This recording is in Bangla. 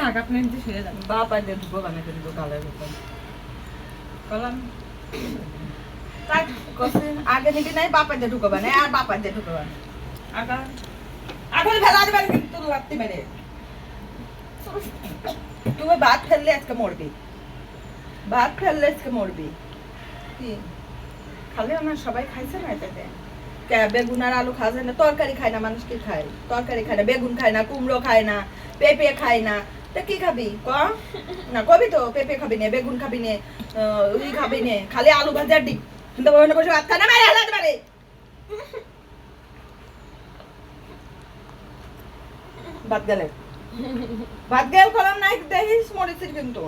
টাকা আপনি দিতে ছেড়ে যান বাপ আইতে ঢুকো বানা কিন্তু গালের উপর কলাম তাই কসে আগে নিবি নাই বাপ আইতে ঢুকো বানা আর বাপ আইতে ঢুকো বানা আগা এখন ফেলা দিবেন কিন্তু লাত্তি মেরে তুই ভাত ফেললে আজকে মরবি ভাত ফেললে আজকে মরবি কি খালে আমার সবাই খাইছে না এটাতে বেগুন আর আলু খাওয়া যায় না তরকারি খায় না মানুষ কি খায় তরকারি খায় না বেগুন খায় না কুমড়ো খায় না পেঁপে খায় না তা কি খাবি ক না কবি তো পেঁপে খাবি নে বেগুন খাবি নে উই খাবি নে খালি আলু ভাজার ডিম কিন্তু বসে বসে ভাত খায় না মারে হালাতে পারে ভাত গেল কলম নাই দেখিস মরিচির কিন্তু